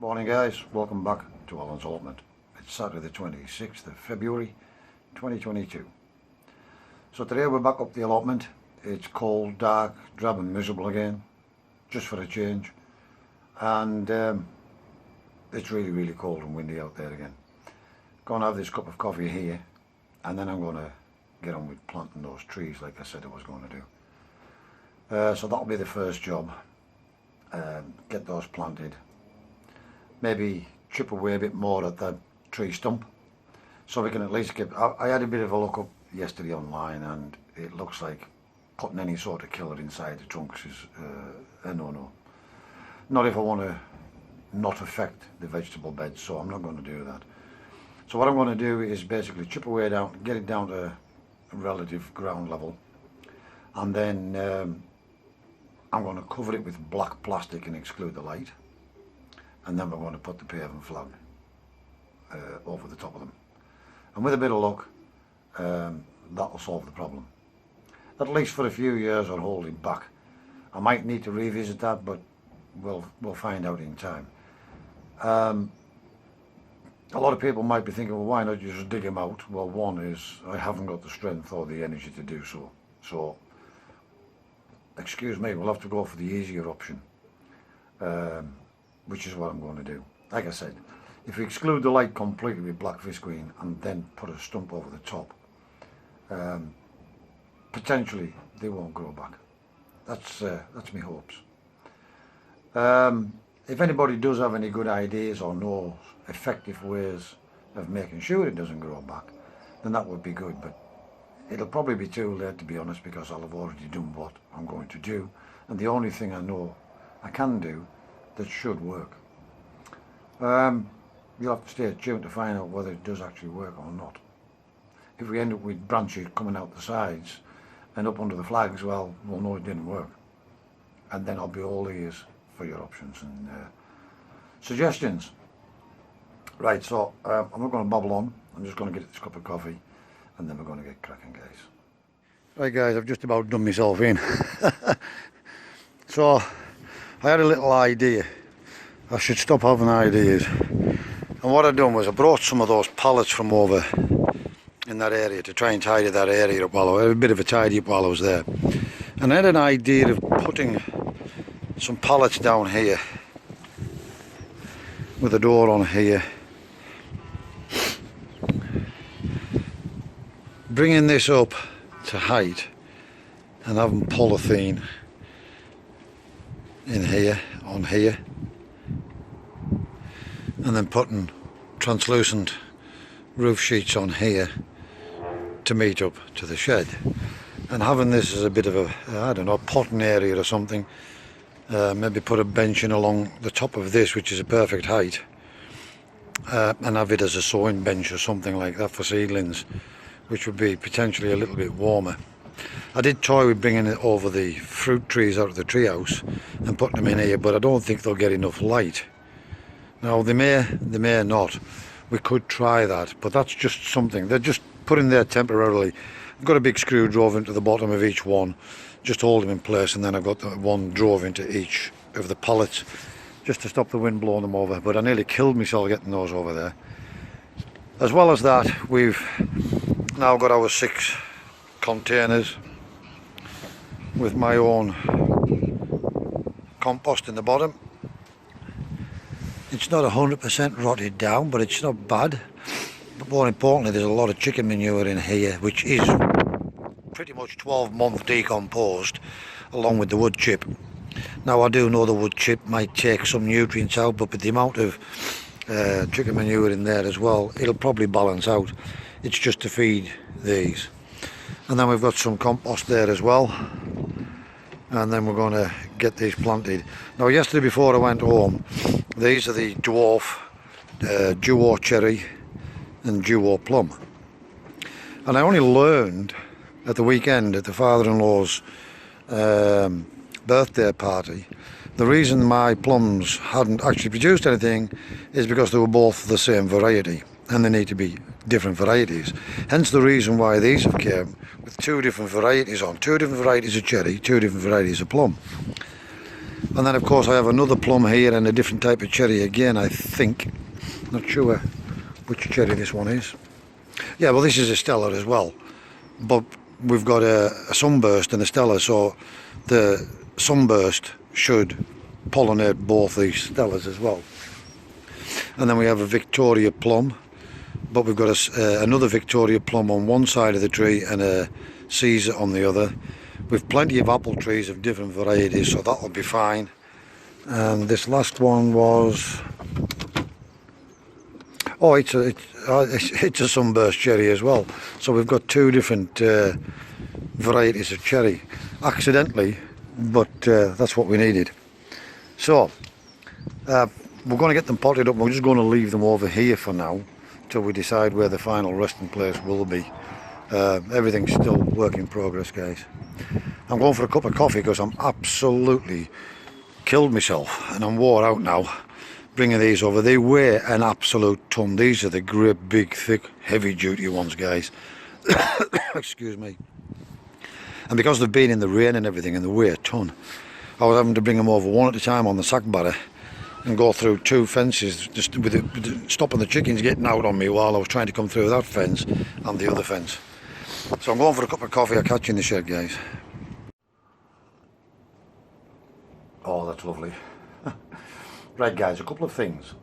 Morning guys, welcome back to Alan's Allotment. It's Saturday the 26th of February 2022. So today we're back up the allotment. It's cold, dark, drab and miserable again, just for a change. And it's really cold and windy out there again. Gonna have this cup of coffee here and then I'm gonna get on with planting those trees like I said I was going to do. So that'll be the first job. Get those planted. Maybe chip away a bit more at the tree stump so we can at least get... I had a bit of a look up yesterday online and it looks like putting any sort of killer inside the trunks is a no-no. Not if I want to not affect the vegetable beds, so I'm not going to do that. So what I'm going to do is basically chip away down, get it down to relative ground level, and then I'm going to cover it with black plastic and exclude the light. And then we're going to put the paving flag over the top of them. And with a bit of luck, that'll solve the problem. At least for a few years I'll hold it back. I might need to revisit that, but we'll find out in time. A lot of people might be thinking, well, why not just dig them out? Well, one is I haven't got the strength or the energy to do so. So, excuse me, we'll have to go for the easier option. Which is what I'm going to do. Like I said, if we exclude the light completely with black visqueen and then put a stump over the top, potentially they won't grow back. That's my hopes. If anybody does have any good ideas or knows effective ways of making sure it doesn't grow back, then that would be good, but it'll probably be too late, to be honest, because I'll have already done what I'm going to do, and the only thing I know I can do that should work. You'll have to stay tuned to find out whether it does actually work or not. If we end up with branches coming out the sides and up under the flags, well, we'll know it didn't work. And then I'll be all ears for your options and suggestions. Right, so I'm not going to babble on. I'm just going to get this cup of coffee and then we're going to get cracking, guys. Right guys, I've just about done myself in. So I had a little idea. I should stop having ideas. And what I done was I brought some of those pallets from over in that area to try and tidy that area up while I had a bit of a tidy up while I was there. And I had an idea of putting some pallets down here with a door on here. Bringing this up to height and having polythene in here, on here, and then putting translucent roof sheets on here to meet up to the shed, and having this as a bit of a, I don't know, potting area or something. Maybe put a bench in along the top of this, which is a perfect height, and have it as a sowing bench or something like that for seedlings, which would be potentially a little bit warmer. I did toy with bringing it over the fruit trees out of the treehouse and putting them in here, but I don't think they'll get enough light. Now they may not. We could try that, but that's just something. They're just put in there temporarily. I've got a big screw drove into the bottom of each one, just hold them in place, and then I've got the one drove into each of the pallets just to stop the wind blowing them over. But I nearly killed myself getting those over there. As well as that, we've now got our 6 containers with my own compost in the bottom. It's not 100% rotted down, but it's not bad. But more importantly, there's a lot of chicken manure in here, which is pretty much 12-month decomposed along with the wood chip. Now I do know the wood chip might take some nutrients out, but with the amount of chicken manure in there as well, it'll probably balance out. It's just to feed these. And then we've got some compost there as well, and then we're going to get these planted. Now yesterday before I went home, these are the dwarf duo cherry and duo plum, and I only learned at the weekend at the father-in-law's birthday party, the reason my plums hadn't actually produced anything is because they were both the same variety, and they need to be different varieties. Hence the reason why these have came with 2 different varieties on, 2 different varieties of cherry, 2 different varieties of plum. And then of course I have another plum here and a different type of cherry again, I think. Not sure which cherry this one is. Yeah, well, this is a Stella as well, but we've got a sunburst and a Stella, so the sunburst should pollinate both these Stellas as well. And then we have a Victoria plum, but we've got another Victoria plum on one side of the tree and a Caesar on the other. We've plenty of apple trees of different varieties, so that'll be fine. And this last one was, oh, it's a sunburst cherry as well. So we've got two different varieties of cherry, accidentally, but that's what we needed. So we're going to get them potted up. We're just going to leave them over here for now till we decide where the final resting place will be. Everything's still work in progress, guys. I'm going for a cup of coffee because I'm absolutely killed myself and I'm wore out now bringing these over. They weigh an absolute ton. These are the great big thick heavy duty ones, guys. Excuse me. And because they've been in the rain and everything and they weigh a ton, I was having to bring them over one at a time on the sack barrow and go through two fences, just with stopping the chickens getting out on me while I was trying to come through that fence and the other fence. So I'm going for a cup of coffee. I'll catch you in the shed, guys. Oh, that's lovely. Right, guys, a couple of things.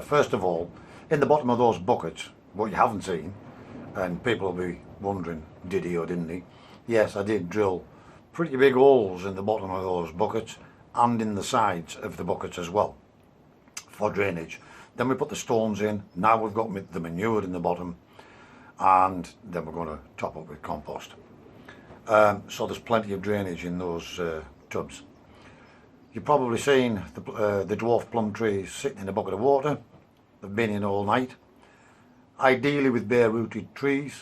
First of all, in the bottom of those buckets, what you haven't seen, and people will be wondering, did he or didn't he? Yes, I did drill pretty big holes in the bottom of those buckets and in the sides of the buckets as well for drainage. Then we put the stones in. Now we've got the manure in the bottom, and then we're going to top up with compost. So there's plenty of drainage in those tubs. You've probably seen the dwarf plum trees sitting in a bucket of water. They've been in all night. Ideally with bare rooted trees,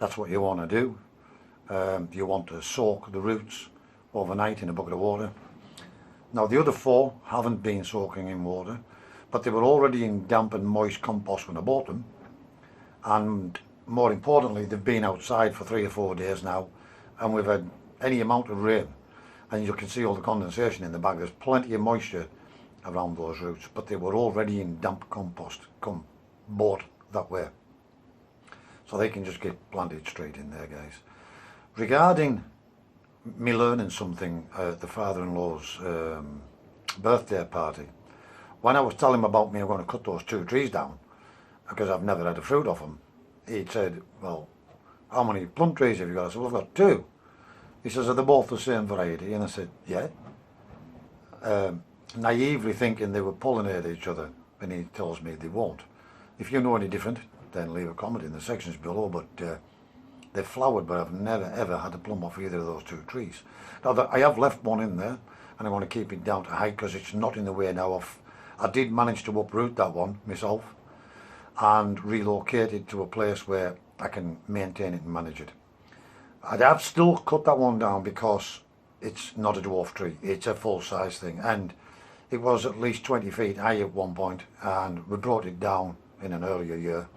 that's what you want to do. You want to soak the roots overnight in a bucket of water. Now the other four haven't been soaking in water, but they were already in damp and moist compost when I bought them. And more importantly, they've been outside for 3 or 4 days now, and we've had any amount of rain. And you can see all the condensation in the bag. There's plenty of moisture around those roots, but they were already in damp compost, bought that way. So they can just get planted straight in there, guys. Regarding me learning something at the father-in-law's birthday party, when I was telling him about me, I'm going to cut those 2 trees down because I've never had a fruit off them, he said, well, how many plum trees have you got? I said, well, I've got 2. He says, are they both the same variety? And I said, yeah. Naively thinking they would pollinate each other, and he tells me they won't. If you know any different, then leave a comment in the sections below, but they've flowered, but I've never ever had a plum off either of those 2 trees. Now, I have left one in there, and I want to keep it down to height because it's not in the way now. I did manage to uproot that one myself and relocate it to a place where I can maintain it and manage it. I'd have still cut that one down because it's not a dwarf tree, it's a full-size thing, and it was at least 20 feet high at one point, and we brought it down in an earlier year,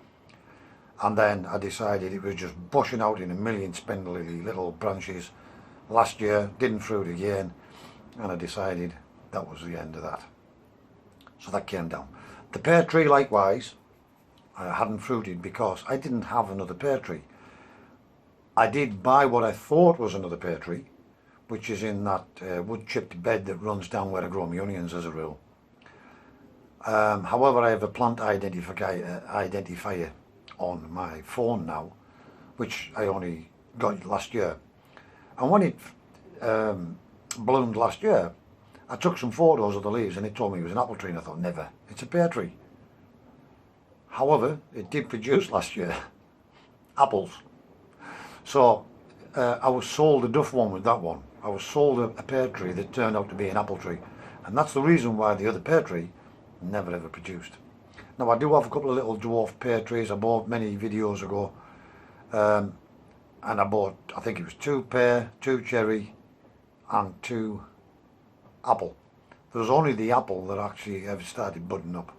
and then I decided it was just bushing out in a million spindly little branches last year, didn't fruit again, and I decided that was the end of that. So that came down. The pear tree likewise, I hadn't fruited because I didn't have another pear tree. I did buy what I thought was another pear tree, which is in that wood chipped bed that runs down where I grow my onions as a rule. However, I have a plant identifier on my phone now, which I only got last year. And when it bloomed last year, I took some photos of the leaves and it told me it was an apple tree, and I thought, never, it's a pear tree. However, it did produce last year apples. So I was sold a duff one with that one. I was sold a pear tree that turned out to be an apple tree, and that's the reason why the other pear tree never ever produced. Now I do have a couple of little dwarf pear trees I bought many videos ago, and I bought, I think it was 2 pear, 2 cherry and 2 apple. There was only the apple that actually ever started budding up.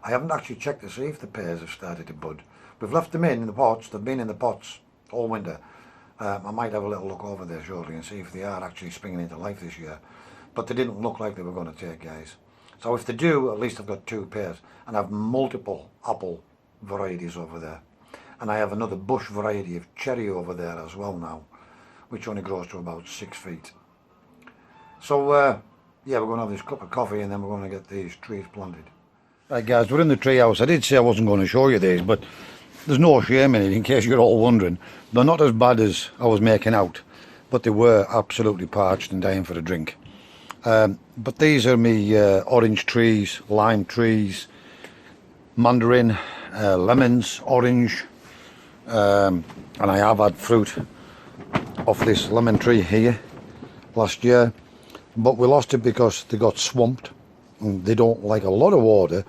I haven't actually checked to see if the pears have started to bud. We've left them in the pots. They've been in the pots all winter. I might have a little look over there shortly and see if they are actually springing into life this year. but they didn't look like they were going to take, guys. So if they do, at least I've got 2 pairs, and I've multiple apple varieties over there. And I have another bush variety of cherry over there as well now, which only grows to about 6 feet. So yeah, we're going to have this cup of coffee and then we're going to get these trees planted. Right guys, we're in the tree house. I did say I wasn't going to show you these, but there's no shame in it, in case you're all wondering. They're not as bad as I was making out, but they were absolutely parched and dying for a drink. But these are me orange trees, lime trees, mandarin, lemons, orange, and I have had fruit off this lemon tree here last year, but we lost it because they got swamped, and they don't like a lot of water,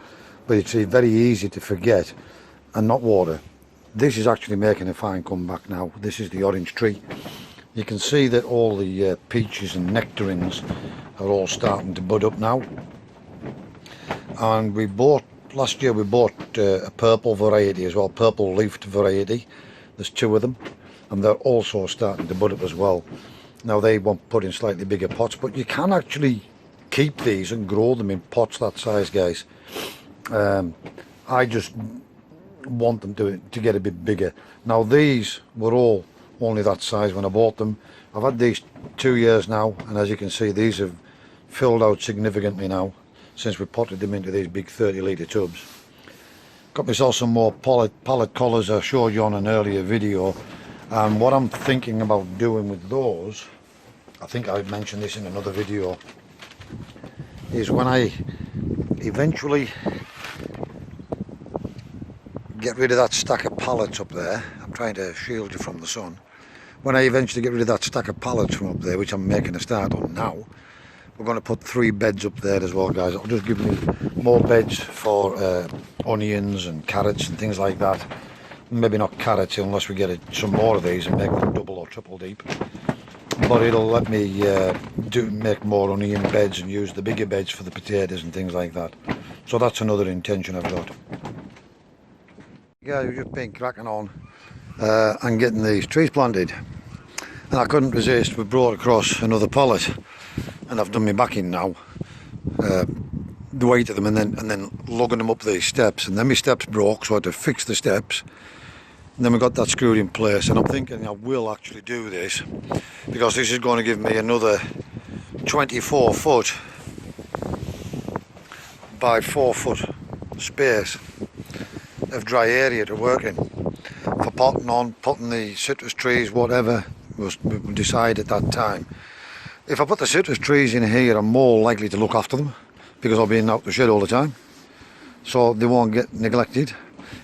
but it's very easy to forget and not water. This is actually making a fine comeback now. This is the orange tree. You can see that all the peaches and nectarines are all starting to bud up now. And we bought, last year we bought a purple variety as well, purple leafed variety. There's 2 of them, and they're also starting to bud up as well. Now they want put in slightly bigger pots, but you can actually keep these and grow them in pots that size, guys. I just want them to get a bit bigger. Now these were all only that size when I bought them. I've had these 2 years now, and as you can see, these have filled out significantly now since we potted them into these big 30-litre tubs. Got myself some more pallet collars I showed you on an earlier video, and what I'm thinking about doing with those, I think I mentioned this in another video, is when I eventually get rid of that stack of pallets up there, I'm trying to shield you from the sun, when I eventually get rid of that stack of pallets from up there, which I'm making a start on now, we're going to put 3 beds up there as well, guys. It'll just give me more beds for onions and carrots and things like that. Maybe not carrots unless we get some more of these and make them double or triple deep, but it'll let me make more onion beds and use the bigger beds for the potatoes and things like that. So that's another intention I've got. Yeah, we've just been cracking on and getting these trees planted, and I couldn't resist. We brought across another pallet, and I've done my backing now, the weight of them, and then lugging them up these steps, and then my steps broke, so I had to fix the steps, and then we got that screwed in place. And I'm thinking I will actually do this, because this is going to give me another 24 foot by 4 foot space of dry area to work in for potting the citrus trees, whatever we decide at that time. If I put the citrus trees in here, I'm more likely to look after them because I'll be in out the shed all the time, so they won't get neglected.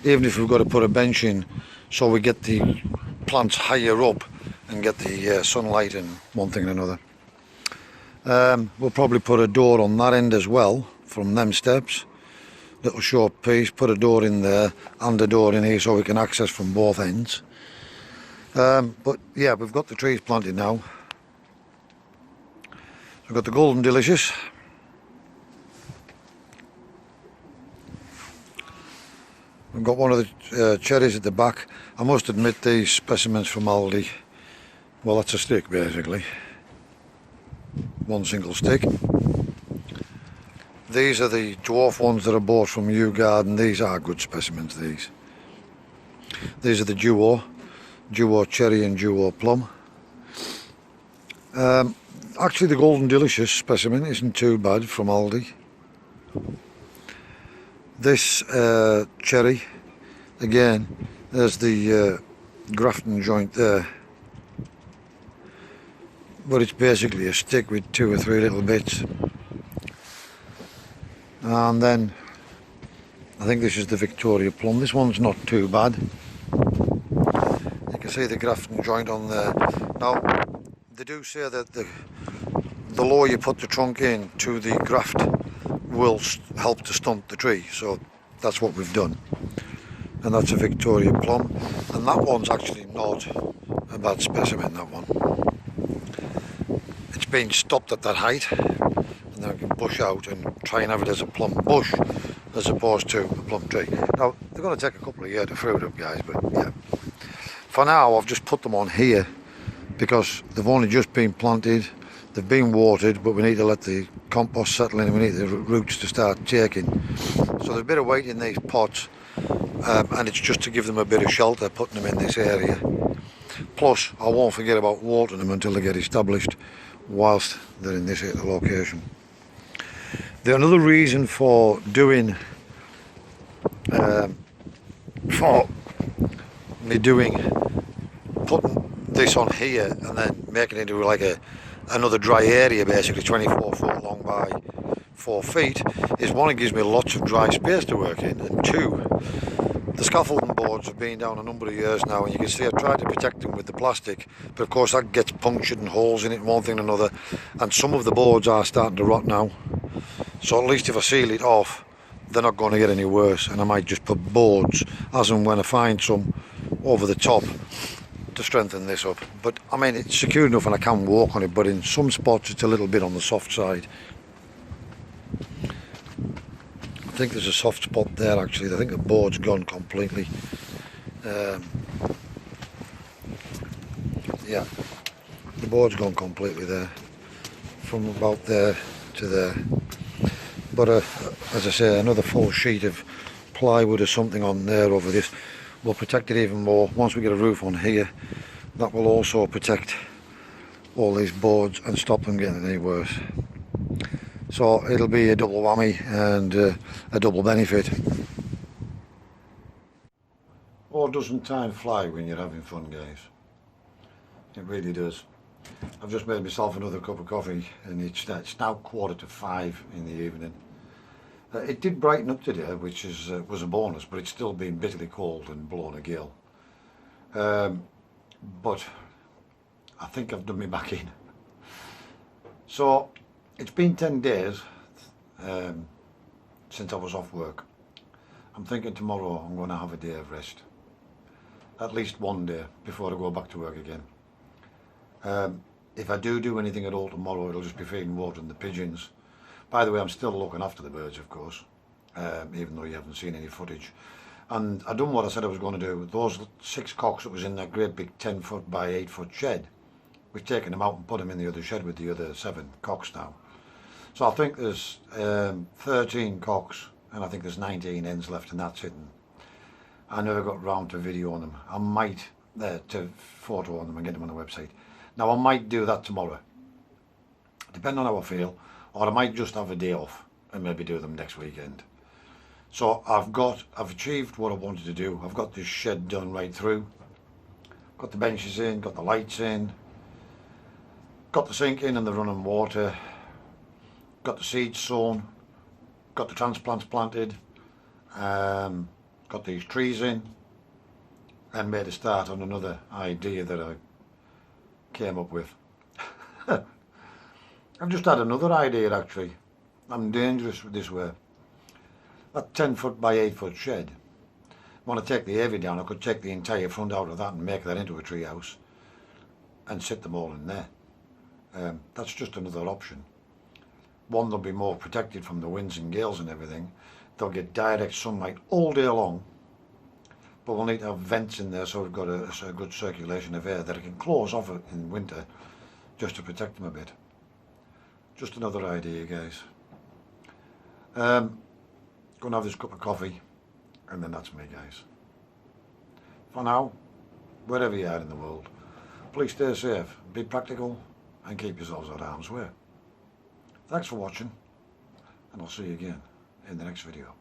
Even if we've got to put a bench in so we get the plants higher up and get the sunlight and one thing and another. We'll probably put a door on that end as well from them steps, little short piece, put a door in there and a door in here so we can access from both ends. But yeah, we've got the trees planted now. We've got the Golden Delicious. We've got one of the cherries at the back. I must admit, these specimens from Aldi, well, that's a stick basically, one single stick. These are the dwarf ones that I bought from Yew Garden. These are good specimens, these. These are the Duo Cherry and Duo Plum. Actually, the Golden Delicious specimen isn't too bad from Aldi. This cherry, again, there's the grafting joint there. But it's basically a stick with 2 or 3 little bits. And then I think this is the Victoria Plum. This one's not too bad. You can see the grafting joint on there. Now they do say that the lower you put the trunk in to the graft will help to stunt the tree, so that's what we've done. And that's a Victoria Plum, and that one's actually not a bad specimen, that one. It's been stopped at that height, and then I can bush out and try and have it as a plum bush as opposed to a plum tree. Now they're going to take a couple of years to fruit up, guys, but yeah. For now I've just put them on here because they've only just been planted. They've been watered, but we need to let the compost settle in and we need the roots to start taking. So there's a bit of weight in these pots, and it's just to give them a bit of shelter, putting them in this area. Plus, I won't forget about watering them until they get established whilst they're in this location. The another reason for doing putting this on here and then making it into like another dry area, basically 24 foot long by 4 feet, is one, it gives me lots of dry space to work in, and two, the scaffolding boards have been down a number of years now, and you can see I've tried to protect them with the plastic, but of course that gets punctured and holes in it and one thing and another, and some of the boards are starting to rot now. So at least if I seal it off, they're not going to get any worse, and I might just put boards as and when I find some over the top to strengthen this up. But I mean, it's secure enough and I can walk on it, but in some spots it's a little bit on the soft side. I think there's a soft spot there actually. I think the board's gone completely. Yeah, the board's gone completely there, from about there to there. But as I say, another full sheet of plywood or something on there over this will protect it even more. Once we get a roof on here, that will also protect all these boards and stop them getting any worse. So it'll be a double whammy and a double benefit. Oh, doesn't time fly when you're having fun, guys? It really does. I've just made myself another cup of coffee, and it's now 5:15 in the evening. It did brighten up today, which was a bonus, but it's still been bitterly cold and blowing a gale. But I think I've done me back in. So it's been 10 days since I was off work. I'm thinking tomorrow I'm going to have a day of rest. At least one day before I go back to work again. If I do anything at all tomorrow, it'll just be feeding water and the pigeons. By the way, I'm still looking after the birds, of course, even though you haven't seen any footage. And I done what I said I was going to do. Those 6 cocks that was in that great big 10 foot by 8 foot shed, we've taken them out and put them in the other shed with the other 7 cocks now. So I think there's 13 cocks, and I think there's 19 hens left, and that's it. And I never got round to videoing them. I might to photo on them and get them on the website. Now I might do that tomorrow, depending on how I feel, or I might just have a day off and maybe do them next weekend. So I've achieved what I wanted to do. I've got this shed done right through, got the benches in, got the lights in, got the sink in and the running water, got the seeds sown, got the transplants planted, got these trees in, and made a start on another idea that I came up with. I've just had another idea actually. I'm dangerous with this way. That 10 foot by 8 foot shed, when I take the aviary down, I could take the entire front out of that and make that into a tree house and sit them all in there. That's just another option. One, they'll be more protected from the winds and gales and everything. They'll get direct sunlight all day long, but we'll need to have vents in there so we've got a good circulation of air that it can close off in winter just to protect them a bit. Just another idea, guys. Gonna have this cup of coffee, and then that's me, guys. For now, wherever you are in the world, please stay safe, be practical, and keep yourselves out of harm's way. Thanks for watching, and I'll see you again in the next video.